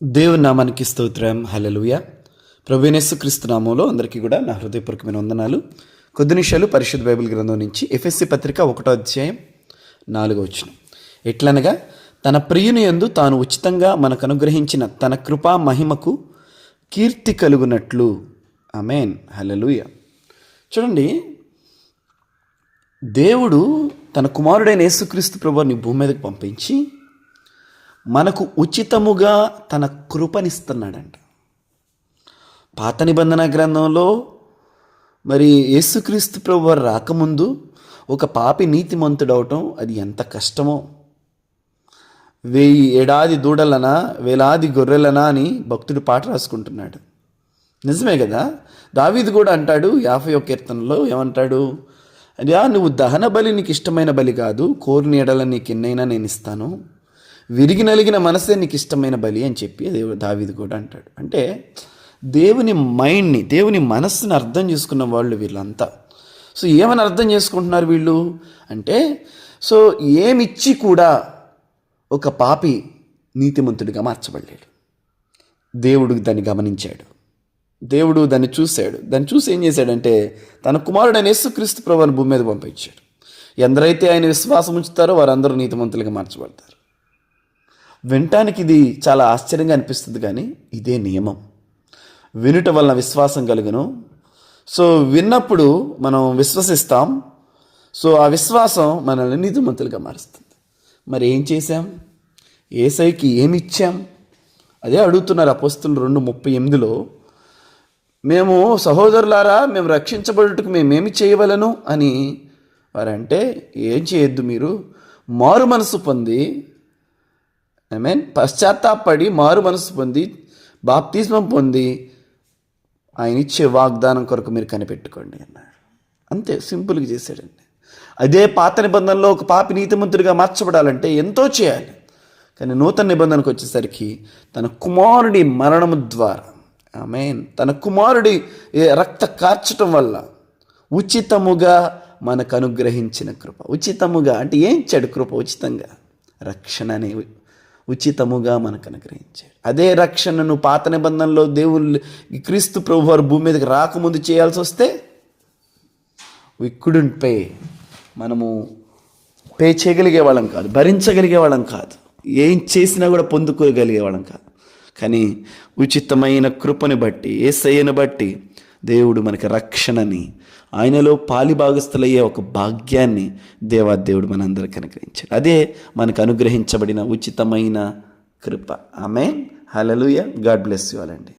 దేవుని నామానికి స్తోత్రం. హల్లెలూయా. ప్రభువైన యేసుక్రీస్తు నామములో అందరికీ కూడా నా హృదయపూర్వకమైన వందనాలు. కొద్ది నిమిషాలు పరిశుద్ధ బైబిల్ గ్రంథం నుంచి ఎఫెసీ పత్రిక 1వ అధ్యాయం 4వ వచనం. ఎట్లనగా తన ప్రియుని యందు తాను ఉచితంగా మనకు అనుగ్రహించిన తన కృపా మహిమకు కీర్తి కలుగునట్లు. ఆమేన్. హల్లెలూయా. చూడండి, దేవుడు తన కుమారుడైన యేసుక్రీస్తు ప్రభువుని భూమి మీదకి పంపించి మనకు ఉచితముగా తన కృపనిస్తున్నాడంట. పాత నిబంధన గ్రంథంలో మరి యేసుక్రీస్తు ప్రభువారు రాకముందు ఒక పాపి నీతిమంతుడవటం అది ఎంత కష్టమో. 1000 ఏడాది దూడలనా 1000 గొర్రెలనా అని భక్తుడు పాట రాసుకుంటున్నాడు. నిజమే కదా. దావీదు కూడా అంటాడు 51వ కీర్తనలో, ఏమంటాడు? అయ్యా, నువ్వు దహన బలి నీకు ఇష్టమైన బలి కాదు, కోరిన ఎడల నీకు ఎన్నైనా నేను ఇస్తాను, విరిగి నలిగిన మనసే నీకు ఇష్టమైన బలి అని చెప్పి దావీదు కూడా అంటాడు. అంటే దేవుని మైండ్ని, దేవుని మనస్సుని అర్థం చేసుకున్న వాళ్ళు వీళ్ళంతా. సో ఏమని అర్థం చేసుకుంటున్నారు వీళ్ళు అంటే, సో ఏమిచ్చి కూడా ఒక పాపి నీతిమంతుడిగా మార్చబడలేడు. దేవుడు దాన్ని గమనించాడు, దేవుడు దాన్ని చూశాడు. దాన్ని చూసి ఏం చేశాడంటే తన కుమారుడైన యేసుక్రీస్తు ప్రభువుని భూమి మీద పంపించాడు. ఎందరైతే ఆయన విశ్వాసం ఉంచుతారో వారందరూ నీతిమంతులుగా మార్చబడతారు. వినటానికి ఇది చాలా ఆశ్చర్యంగా అనిపిస్తుంది, కానీ ఇదే నియమం. వినుట వలన విశ్వాసం కలుగును. సో విన్నప్పుడు మనం విశ్వసిస్తాం. సో ఆ విశ్వాసం మనల్ని నీతిమంతులుగా మారుస్తుంది. మరి ఏం చేశాం? యేసయ్యకి ఏమి ఇచ్చాం? అదే అడుగుతున్నారు అపోస్తలులు 2:38లో. మేము సహోదరులారా, మేము రక్షించబడుటకు మేమేమి చేయవలను అని వారంటే, ఏం చేయొద్దు, మీరు మారు మనసు పొంది, పశ్చాత్తాపడి మారు మనసు పొంది బాప్తిస్మం పొంది ఆయన ఇచ్చే వాగ్దానం కొరకు మీరు కనిపెట్టుకోండి అన్నాడు. అంతే, సింపుల్గా చేశాడండి. అదే పాత నిబంధనలో ఒక పాపి నీతిమంతుడిగా మార్చబడాలంటే ఎంతో చేయాలి. కానీ నూతన నిబంధనకు వచ్చేసరికి తన కుమారుడి మరణము ద్వారా, ఆమేన్, తన కుమారుడి రక్త కార్చటం వల్ల ఉచితముగా మనకు అనుగ్రహించిన కృప. ఉచితముగా అంటే ఏం ఇచ్చాడు? కృప ఉచితంగా, రక్షణ అనే ఉచితముగా మనకు అనుగ్రహించాడు. అదే రక్షణను పాత నిబంధనలో దేవుళ్ళు క్రీస్తు ప్రభువారు భూమి మీదకి రాకముందు చేయాల్సి వస్తే వి కుడెంట్ పే. మనము పే చేయగలిగే వాళ్ళం కాదు, భరించగలిగే వాళ్ళం కాదు, ఏం చేసినా కూడా పొందుకోగలిగే వాళ్ళం కాదు. కానీ ఉచితమైన కృపని బట్టి, యేసయ్యను బట్టి దేవుడు మనకి రక్షణని, ఆయనలో పాలిభాగస్తులయ్యే ఒక భాగ్యాన్ని దేవాదేవుడు మనందరికీ అనుగ్రహించాడు. అదే మనకు అనుగ్రహించబడిన ఉచితమైన కృప. ఆమేన్. హల్లెలూయా. గాడ్ బ్లెస్ యు ఆల్ అండి.